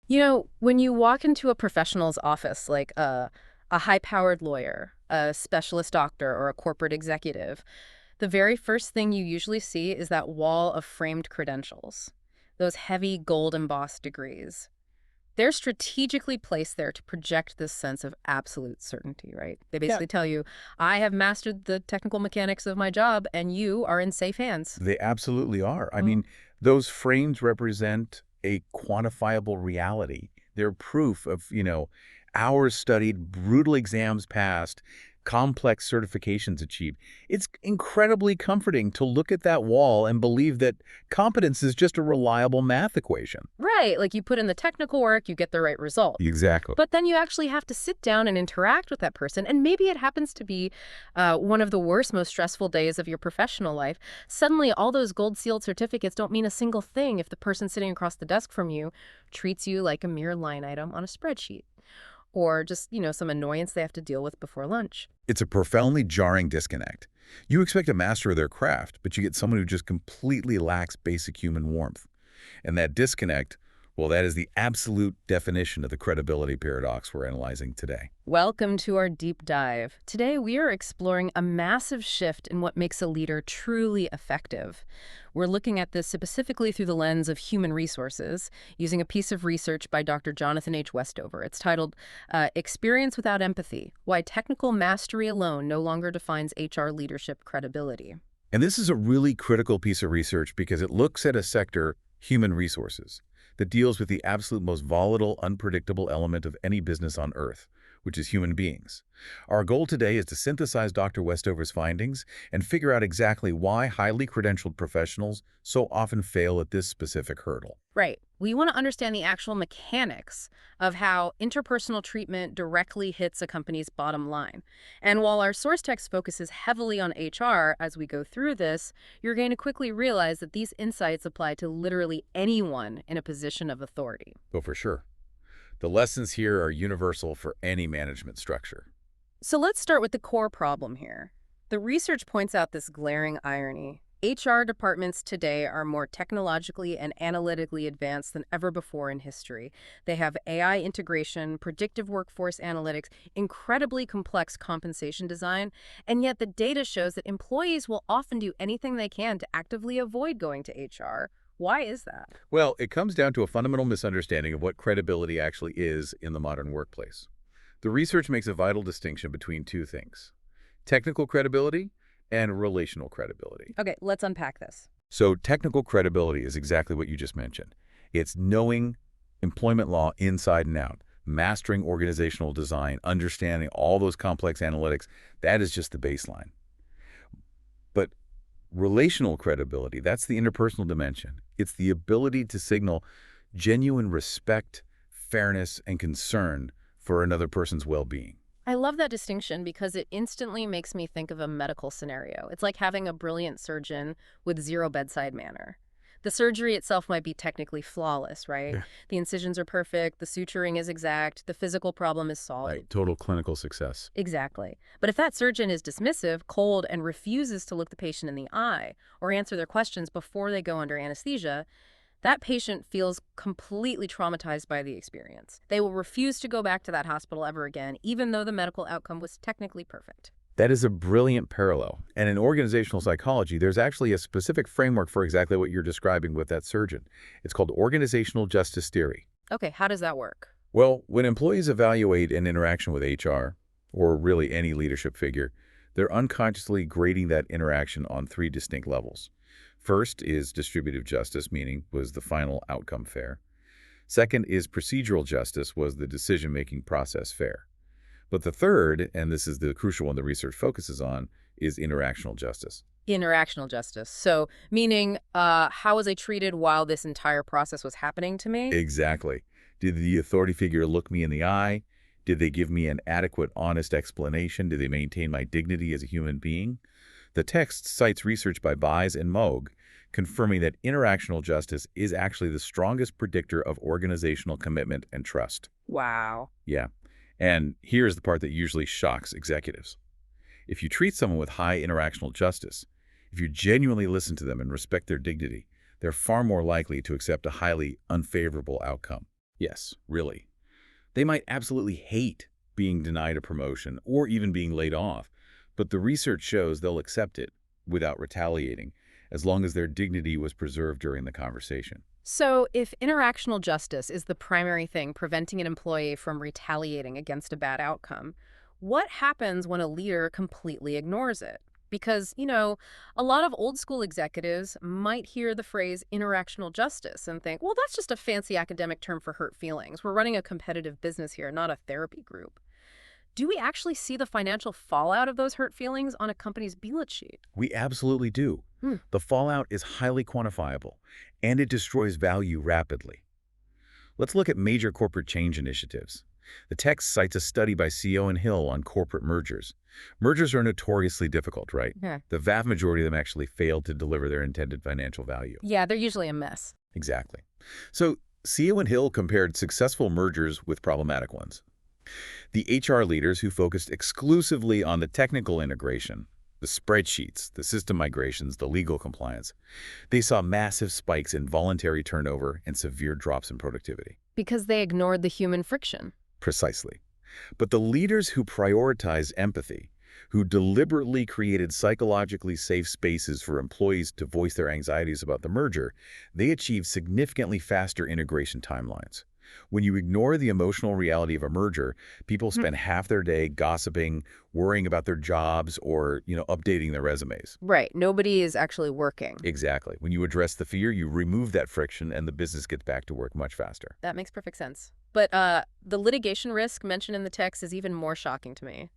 You know, when you walk into a professional's office, like a high-powered lawyer, a specialist doctor, or a corporate executive, the very first thing you usually see is that wall of framed credentials, those heavy gold embossed degrees. They're strategically placed there to project this sense of absolute certainty, right? They Yeah, basically tell you, I have mastered the technical mechanics of my job, and you are in safe hands. they absolutely are. I Mhm. mean, those frames represent a quantifiable reality. They're proof of, hours studied, brutal exams passed, complex certifications achieved. It's incredibly comforting to look at that wall and believe that competence is just a reliable math equation. Right, like you put in the technical work, you get the right result. Exactly. But then you actually have to sit down and interact with that person. And maybe it happens to be one of the worst, most stressful days of your professional life. Suddenly, all those gold sealed certificates don't mean a single thing if the person sitting across the desk from you treats you like a mere line item on a spreadsheet or just, some annoyance they have to deal with before lunch. It's a profoundly jarring disconnect. You expect a master of their craft, but you get someone who just completely lacks basic human warmth. And that disconnect, well, that is the absolute definition of the credibility paradox we're analyzing today. Welcome to our deep dive. Today, we are exploring a massive shift in what makes a leader truly effective. We're looking at this specifically through the lens of human resources, using a piece of research by Dr. Jonathan H. Westover. It's titled Experience Without Empathy: Why Technical Mastery Alone No Longer Defines HR Leadership Credibility. And this is a really critical piece of research because it looks at a sector, human resources, that deals with the absolute most volatile, unpredictable element of any business on Earth, which is human beings. Our goal today is to synthesize Dr. Westover's findings and figure out exactly why highly credentialed professionals so often fail at this specific hurdle. Right. We want to understand the actual mechanics of how interpersonal treatment directly hits a company's bottom line. And while our source text focuses heavily on HR as we go through this, you're going to quickly realize that these insights apply to literally anyone in a position of authority. Oh, for sure. The lessons here are universal for any management structure. So let's start with the core problem here. The research points out this glaring irony. HR departments today are more technologically and analytically advanced than ever before in history. They have AI integration, predictive workforce analytics, incredibly complex compensation design, and yet the data shows that employees will often do anything they can to actively avoid going to HR. Why is that? Well, it comes down to a fundamental misunderstanding of what credibility actually is in the modern workplace. The research makes a vital distinction between two things: technical credibility and relational credibility. Okay, let's unpack this. So technical credibility is exactly what you just mentioned. It's knowing employment law inside and out, mastering organizational design, understanding all those complex analytics. That is just the baseline. But relational credibility, that's the interpersonal dimension. It's the ability to signal genuine respect, fairness, and concern for another person's well-being. I love that distinction because it instantly makes me think of a medical scenario. It's like having a brilliant surgeon with zero bedside manner. The surgery itself might be technically flawless, right? Yeah. The incisions are perfect, the suturing is exact, the physical problem is solved. Right. Total clinical success. Exactly. But if that surgeon is dismissive, cold, and refuses to look the patient in the eye or answer their questions before they go under anesthesia, that patient feels completely traumatized by the experience. They will refuse to go back to that hospital ever again, even though the medical outcome was technically perfect. That is a brilliant parallel. And in organizational psychology, there's actually a specific framework for exactly what you're describing with that surgeon. It's called organizational justice theory. Okay, how does that work? Well, when employees evaluate an interaction with HR, or really any leadership figure, they're unconsciously grading that interaction on three distinct levels. First is distributive justice, meaning was the final outcome fair. Second is procedural justice, was the decision-making process fair. But the third, and this is the crucial one the research focuses on, is interactional justice. Interactional justice. So, meaning, how was I treated while this entire process was happening to me? Exactly. Did the authority figure look me in the eye? Did they give me an adequate, honest explanation? Did they maintain my dignity as a human being? The text cites research by Buys and Moog, confirming that interactional justice is actually the strongest predictor of organizational commitment and trust. Wow. Yeah. And here's the part that usually shocks executives. If you treat someone with high interactional justice, if you genuinely listen to them and respect their dignity, they're far more likely to accept a highly unfavorable outcome. Yes, really. They might absolutely hate being denied a promotion or even being laid off, but the research shows they'll accept it without retaliating, as long as their dignity was preserved during the conversation. So, if interactional justice is the primary thing preventing an employee from retaliating against a bad outcome, what happens when a leader completely ignores it? Because, a lot of old school executives might hear the phrase interactional justice and think, well, that's just a fancy academic term for hurt feelings. We're running a competitive business here, not a therapy group. Do we actually see the financial fallout of those hurt feelings on a company's balance sheet? We absolutely do. Hmm. The fallout is highly quantifiable, and it destroys value rapidly. Let's look at major corporate change initiatives. The text cites a study by CEO and Hill on corporate mergers. Mergers are notoriously difficult, right? Yeah. The vast majority of them actually failed to deliver their intended financial value. Yeah, they're usually a mess. Exactly. So, CEO and Hill compared successful mergers with problematic ones. The HR leaders who focused exclusively on the technical integration, the spreadsheets, the system migrations, the legal compliance, they saw massive spikes in voluntary turnover and severe drops in productivity. Because they ignored the human friction. Precisely. But the leaders who prioritized empathy, who deliberately created psychologically safe spaces for employees to voice their anxieties about the merger, they achieved significantly faster integration timelines. When you ignore the emotional reality of a merger, people spend half their day gossiping, worrying about their jobs, or, updating their resumes. Right. Nobody is actually working. Exactly. When you address the fear, you remove that friction, and the business gets back to work much faster. That makes perfect sense. But the litigation risk mentioned in the text is even more shocking to me.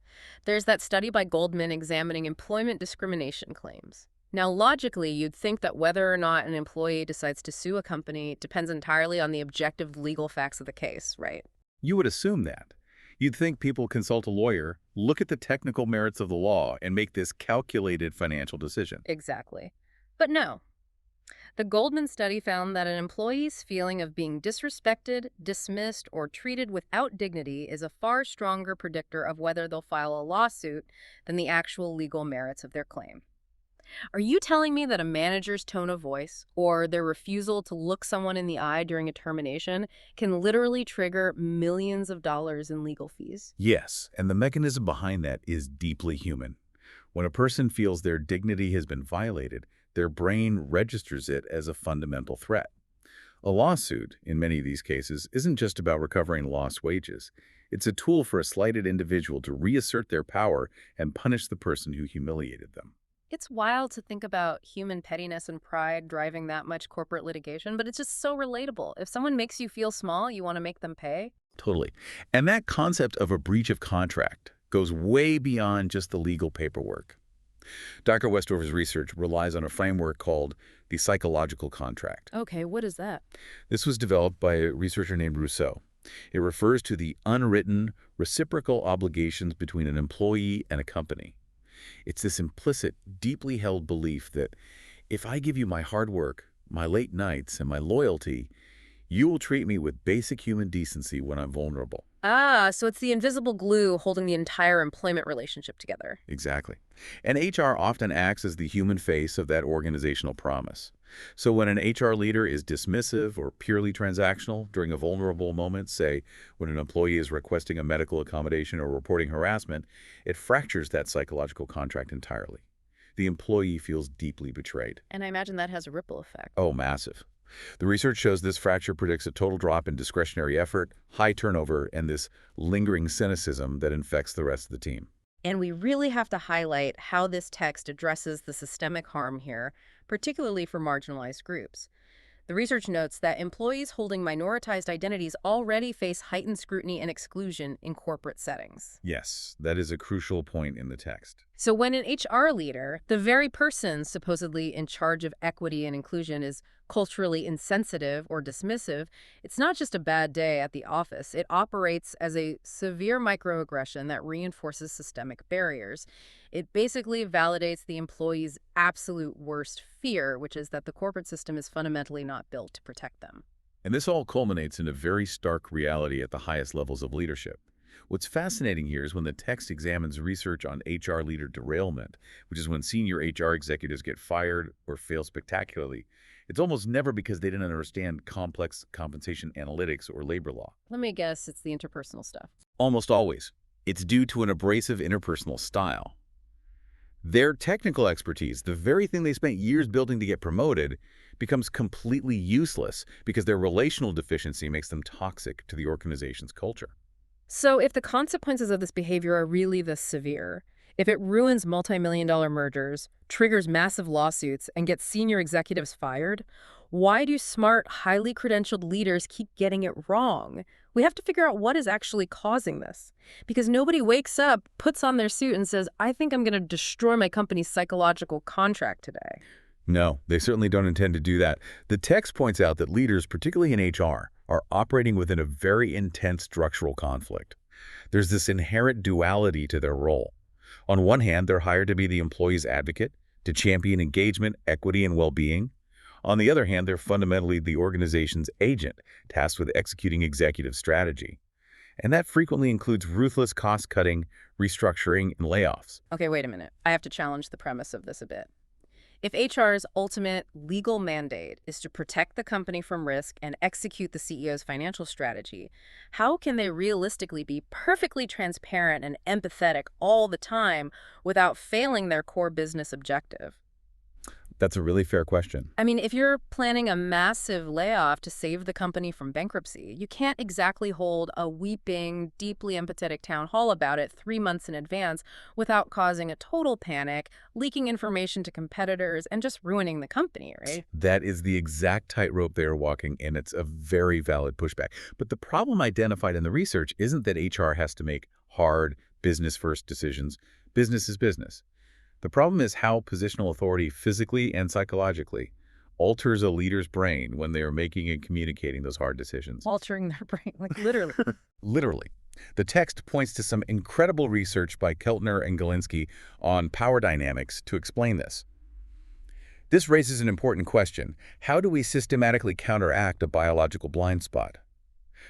There's that study by Goldman examining employment discrimination claims. Now, logically, you'd think that whether or not an employee decides to sue a company depends entirely on the objective legal facts of the case, right? You would assume that. You'd think people consult a lawyer, look at the technical merits of the law, and make this calculated financial decision. Exactly. But no. The Goldman study found that an employee's feeling of being disrespected, dismissed, or treated without dignity is a far stronger predictor of whether they'll file a lawsuit than the actual legal merits of their claim. Are you telling me that a manager's tone of voice or their refusal to look someone in the eye during a termination can literally trigger millions of dollars in legal fees? Yes, and the mechanism behind that is deeply human. When a person feels their dignity has been violated, their brain registers it as a fundamental threat. A lawsuit, in many of these cases, isn't just about recovering lost wages. It's a tool for a slighted individual to reassert their power and punish the person who humiliated them. It's wild to think about human pettiness and pride driving that much corporate litigation, but it's just so relatable. If someone makes you feel small, you want to make them pay? Totally. And that concept of a breach of contract goes way beyond just the legal paperwork. Dr. Westover's research relies on a framework called the psychological contract. Okay, what is that? This was developed by a researcher named Rousseau. It refers to the unwritten, reciprocal obligations between an employee and a company. It's this implicit, deeply held belief that if I give you my hard work, my late nights, and my loyalty, you will treat me with basic human decency when I'm vulnerable. Ah, so it's the invisible glue holding the entire employment relationship together. Exactly. And HR often acts as the human face of that organizational promise. So when an HR leader is dismissive or purely transactional during a vulnerable moment, say when an employee is requesting a medical accommodation or reporting harassment, it fractures that psychological contract entirely. The employee feels deeply betrayed. And I imagine that has a ripple effect. Oh, massive. The research shows this fracture predicts a total drop in discretionary effort, high turnover, and this lingering cynicism that infects the rest of the team. And we really have to highlight how this text addresses the systemic harm here, particularly for marginalized groups. The research notes that employees holding minoritized identities already face heightened scrutiny and exclusion in corporate settings. Yes, that is a crucial point in the text. So when an HR leader, the very person supposedly in charge of equity and inclusion, is culturally insensitive or dismissive, it's not just a bad day at the office. It operates as a severe microaggression that reinforces systemic barriers. It basically validates the employee's absolute worst fear, which is that the corporate system is fundamentally not built to protect them. And this all culminates in a very stark reality at the highest levels of leadership. What's fascinating here is when the text examines research on HR leader derailment, which is when senior HR executives get fired or fail spectacularly, It's almost never because they didn't understand complex compensation analytics or labor law. Let me guess, it's the interpersonal stuff. Almost always. It's due to an abrasive interpersonal style. Their technical expertise, the very thing they spent years building to get promoted, becomes completely useless because their relational deficiency makes them toxic to the organization's culture. So if the consequences of this behavior are really this severe, if it ruins multi-million-dollar mergers, triggers massive lawsuits, and gets senior executives fired, why do smart, highly credentialed leaders keep getting it wrong? We have to figure out what is actually causing this. Because nobody wakes up, puts on their suit, and says, I think I'm going to destroy my company's psychological contract today. No, they certainly don't intend to do that. The text points out that leaders, particularly in HR, are operating within a very intense structural conflict. There's this inherent duality to their role. On one hand, they're hired to be the employee's advocate, to champion engagement, equity, and well-being. On the other hand, they're fundamentally the organization's agent, tasked with executing executive strategy. And that frequently includes ruthless cost-cutting, restructuring, and layoffs. Okay, wait a minute. I have to challenge the premise of this a bit. If HR's ultimate legal mandate is to protect the company from risk and execute the CEO's financial strategy, how can they realistically be perfectly transparent and empathetic all the time without failing their core business objective? That's a really fair question. I mean, if you're planning a massive layoff to save the company from bankruptcy, you can't exactly hold a weeping, deeply empathetic town hall about it 3 months in advance without causing a total panic, leaking information to competitors, and just ruining the company, right? That is the exact tightrope they are walking, and it's a very valid pushback. But the problem identified in the research isn't that HR has to make hard, business-first decisions. Business is business. The problem is how positional authority physically and psychologically alters a leader's brain when they are making and communicating those hard decisions. Altering their brain, like literally. Literally. The text points to some incredible research by Keltner and Galinsky on power dynamics to explain this. This raises an important question. How do we systematically counteract a biological blind spot?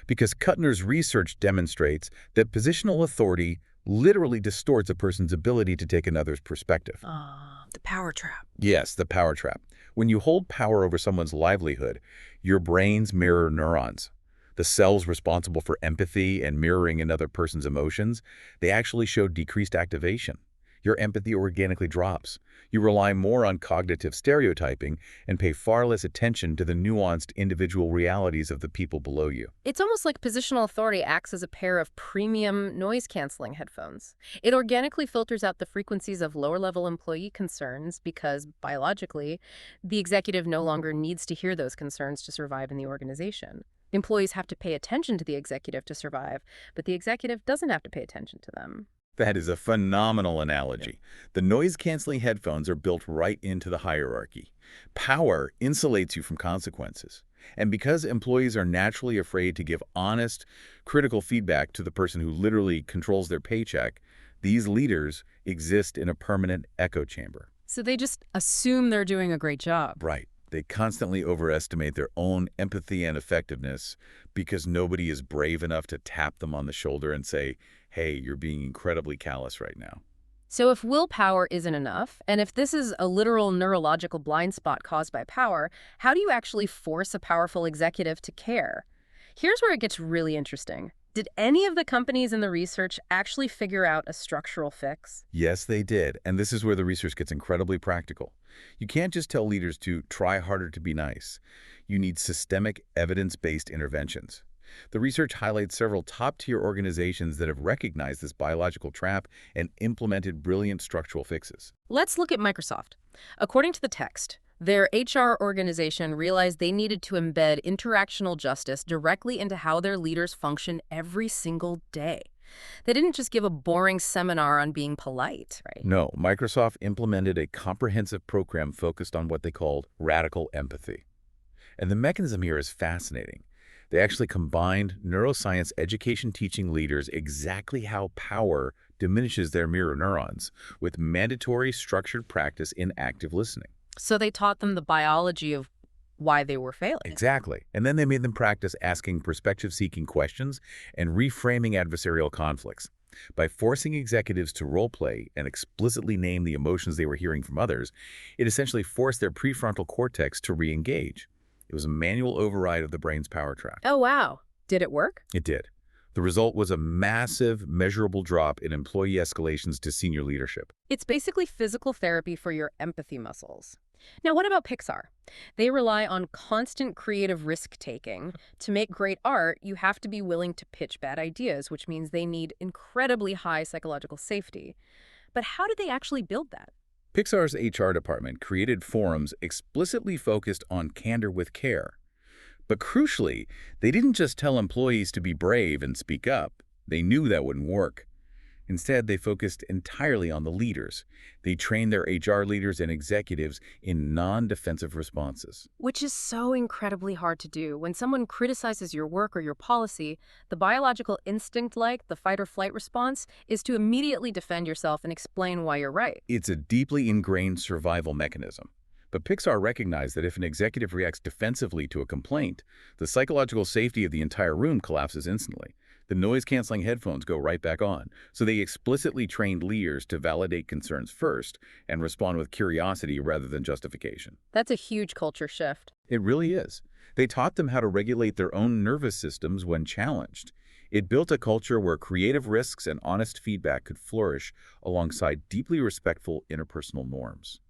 Because Kuttner's research demonstrates that positional authority literally distorts a person's ability to take another's perspective. The power trap. Yes, the power trap. When you hold power over someone's livelihood, your brains mirror neurons. The cells responsible for empathy and mirroring another person's emotions, they actually show decreased activation. Your empathy organically drops. You rely more on cognitive stereotyping and pay far less attention to the nuanced individual realities of the people below you. It's almost like positional authority acts as a pair of premium noise-canceling headphones. It organically filters out the frequencies of lower-level employee concerns because, biologically, the executive no longer needs to hear those concerns to survive in the organization. Employees have to pay attention to the executive to survive, but the executive doesn't have to pay attention to them. That is a phenomenal analogy. The noise-canceling headphones are built right into the hierarchy. Power insulates you from consequences. And because employees are naturally afraid to give honest, critical feedback to the person who literally controls their paycheck, these leaders exist in a permanent echo chamber. So they just assume they're doing a great job. Right. They constantly overestimate their own empathy and effectiveness because nobody is brave enough to tap them on the shoulder and say, hey, you're being incredibly callous right now. So if willpower isn't enough, and if this is a literal neurological blind spot caused by power, how do you actually force a powerful executive to care? Here's where it gets really interesting. Did any of the companies in the research actually figure out a structural fix? Yes, they did. And this is where the research gets incredibly practical. You can't just tell leaders to try harder to be nice. You need systemic, evidence-based interventions. The research highlights several top-tier organizations that have recognized this biological trap and implemented brilliant structural fixes. Let's look at Microsoft. According to the text, their HR organization realized they needed to embed interactional justice directly into how their leaders function every single day. They didn't just give a boring seminar on being polite, right? No, Microsoft implemented a comprehensive program focused on what they called radical empathy. And the mechanism here is fascinating. They actually combined neuroscience education teaching leaders exactly how power diminishes their mirror neurons with mandatory structured practice in active listening. So they taught them the biology of why they were failing. Exactly. And then they made them practice asking perspective-seeking questions and reframing adversarial conflicts. By forcing executives to role-play and explicitly name the emotions they were hearing from others, it essentially forced their prefrontal cortex to re-engage. It was a manual override of the brain's power track. Oh, wow. Did it work? It did. The result was a massive, measurable drop in employee escalations to senior leadership. It's basically physical therapy for your empathy muscles. Now, what about Pixar? They rely on constant creative risk-taking. To make great art, you have to be willing to pitch bad ideas, which means they need incredibly high psychological safety. But how did they actually build that? Pixar's HR department created forums explicitly focused on candor with care. But crucially, they didn't just tell employees to be brave and speak up. They knew that wouldn't work. Instead, they focused entirely on the leaders. They trained their HR leaders and executives in non-defensive responses. Which is so incredibly hard to do. When someone criticizes your work or your policy, the biological instinct, like the fight or flight response, is to immediately defend yourself and explain why you're right. It's a deeply ingrained survival mechanism. But Pixar recognized that if an executive reacts defensively to a complaint, the psychological safety of the entire room collapses instantly. The noise-canceling headphones go right back on, so they explicitly trained leaders to validate concerns first and respond with curiosity rather than justification. That's a huge culture shift. It really is. They taught them how to regulate their own nervous systems when challenged. It built a culture where creative risks and honest feedback could flourish alongside deeply respectful interpersonal norms.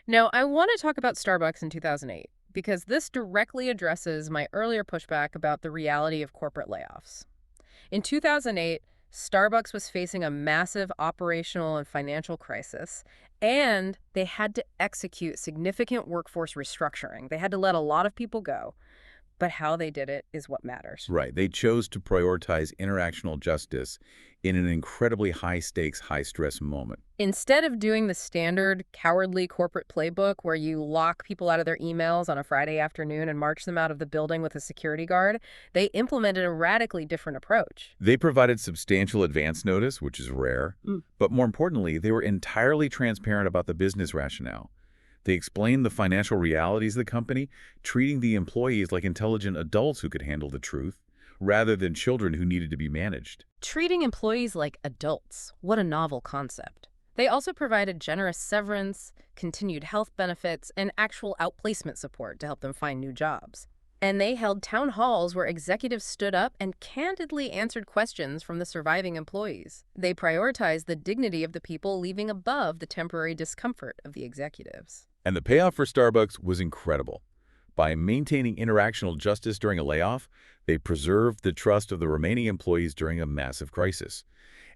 Now, I want to talk about Starbucks in 2008, because this directly addresses my earlier pushback about the reality of corporate layoffs. In 2008, Starbucks was facing a massive operational and financial crisis, and they had to execute significant workforce restructuring. They had to let a lot of people go, but how they did it is what matters. Right. They chose to prioritize interactional justice in an incredibly high-stakes, high-stress moment. Instead of doing the standard cowardly corporate playbook where you lock people out of their emails on a Friday afternoon and march them out of the building with a security guard, they implemented a radically different approach. They provided substantial advance notice, which is rare, but more importantly, they were entirely transparent about the business rationale. They explained the financial realities of the company, treating the employees like intelligent adults who could handle the truth, rather than children who needed to be managed. Treating employees like adults. What a novel concept. They also provided generous severance, continued health benefits, and actual outplacement support to help them find new jobs. And they held town halls where executives stood up and candidly answered questions from the surviving employees. They prioritized the dignity of the people leaving above the temporary discomfort of the executives. And the payoff for Starbucks was incredible. By maintaining interactional justice during a layoff, they preserved the trust of the remaining employees during a massive crisis.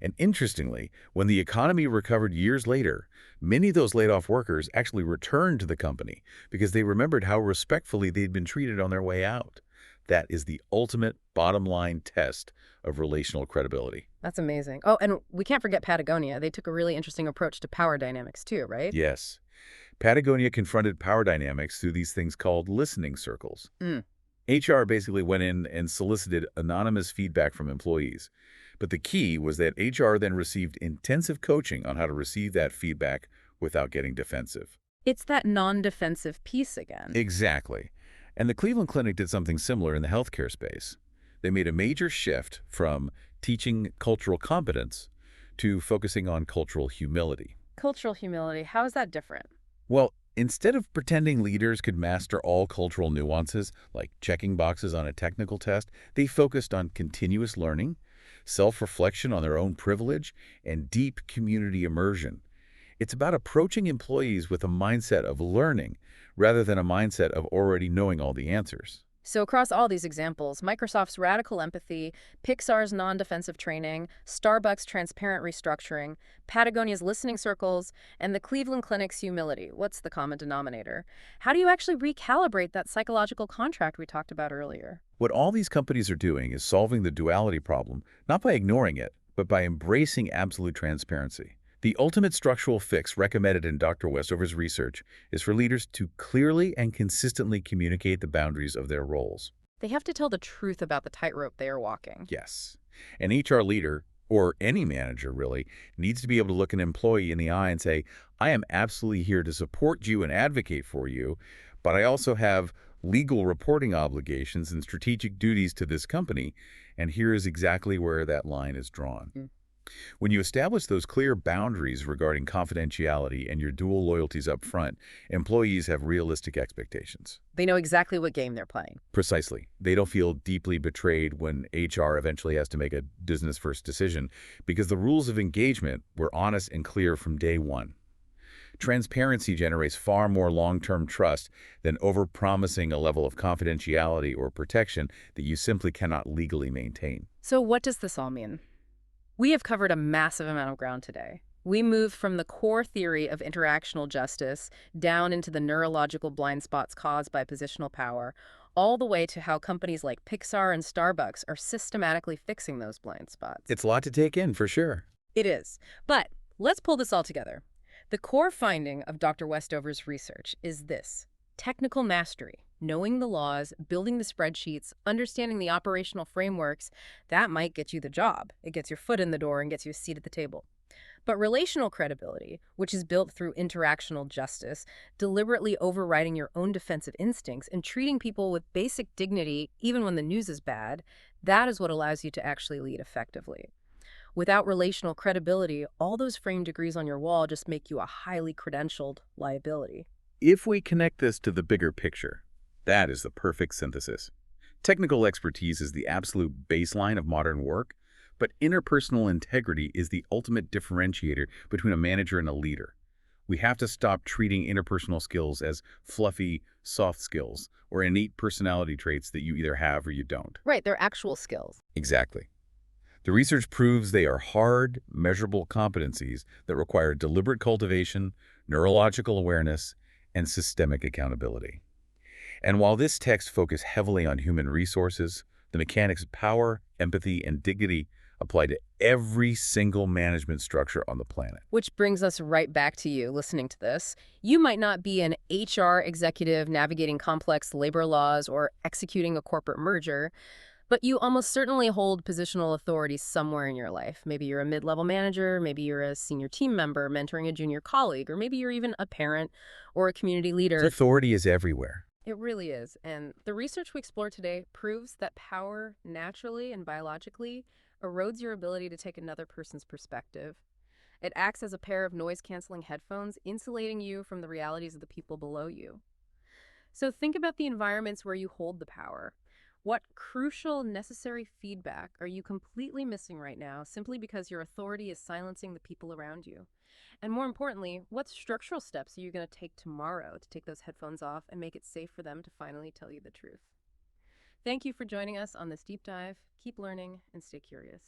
And interestingly, when the economy recovered years later, many of those laid-off workers actually returned to the company because they remembered how respectfully they'd been treated on their way out. That is the ultimate bottom-line test of relational credibility. That's amazing. Oh, and we can't forget Patagonia. They took a really interesting approach to power dynamics too, right? Yes. Patagonia confronted power dynamics through these things called listening circles. HR basically went in and solicited anonymous feedback from employees. But the key was that HR then received intensive coaching on how to receive that feedback without getting defensive. It's that non-defensive piece again. Exactly. And the Cleveland Clinic did something similar in the healthcare space. They made a major shift from teaching cultural competence to focusing on cultural humility. Cultural humility, how is that different? Well, instead of pretending leaders could master all cultural nuances, like checking boxes on a technical test, they focused on continuous learning, self-reflection on their own privilege, and deep community immersion. It's about approaching employees with a mindset of learning rather than a mindset of already knowing all the answers. So across all these examples, Microsoft's radical empathy, Pixar's non-defensive training, Starbucks' transparent restructuring, Patagonia's listening circles, and the Cleveland Clinic's humility. What's the common denominator? How do you actually recalibrate that psychological contract we talked about earlier? What all these companies are doing is solving the duality problem, not by ignoring it, but by embracing absolute transparency. The ultimate structural fix recommended in Dr. Westover's research is for leaders to clearly and consistently communicate the boundaries of their roles. They have to tell the truth about the tightrope they are walking. Yes. An HR leader, or any manager really, needs to be able to look an employee in the eye and say, I am absolutely here to support you and advocate for you, but I also have legal reporting obligations and strategic duties to this company, and here is exactly where that line is drawn. When you establish those clear boundaries regarding confidentiality and your dual loyalties up front, employees have realistic expectations. They know exactly what game they're playing. Precisely. They don't feel deeply betrayed when HR eventually has to make a business-first decision because the rules of engagement were honest and clear from day one. Transparency generates far more long-term trust than overpromising a level of confidentiality or protection that you simply cannot legally maintain. So what does this all mean? We have covered a massive amount of ground today. We moved from the core theory of interactional justice down into the neurological blind spots caused by positional power, all the way to how companies like Pixar and Starbucks are systematically fixing those blind spots. It's a lot to take in, for sure. It is. But let's pull this all together. The core finding of Dr. Westover's research is this: technical mastery, knowing the laws, building the spreadsheets, understanding the operational frameworks, that might get you the job. It gets your foot in the door and gets you a seat at the table. But relational credibility, which is built through interactional justice, deliberately overriding your own defensive instincts and treating people with basic dignity even when the news is bad, that is what allows you to actually lead effectively. Without relational credibility, all those framed degrees on your wall just make you a highly credentialed liability. If we connect this to the bigger picture, that is the perfect synthesis. Technical expertise is the absolute baseline of modern work, but interpersonal integrity is the ultimate differentiator between a manager and a leader. We have to stop treating interpersonal skills as fluffy, soft skills or innate personality traits that you either have or you don't. Right, they're actual skills. Exactly. The research proves they are hard, measurable competencies that require deliberate cultivation, neurological awareness, and systemic accountability. And while this text focused heavily on human resources, the mechanics of power, empathy, and dignity apply to every single management structure on the planet. Which brings us right back to you listening to this. You might not be an HR executive navigating complex labor laws or executing a corporate merger, but you almost certainly hold positional authority somewhere in your life. Maybe you're a mid-level manager, maybe you're a senior team member mentoring a junior colleague, or maybe you're even a parent or a community leader. Authority is everywhere. It really is. And the research we explored today proves that power naturally and biologically erodes your ability to take another person's perspective. It acts as a pair of noise-canceling headphones, insulating you from the realities of the people below you. So think about the environments where you hold the power. What crucial, necessary feedback are you completely missing right now simply because your authority is silencing the people around you? And more importantly, what structural steps are you going to take tomorrow to take those headphones off and make it safe for them to finally tell you the truth? Thank you for joining us on this deep dive. Keep learning and stay curious.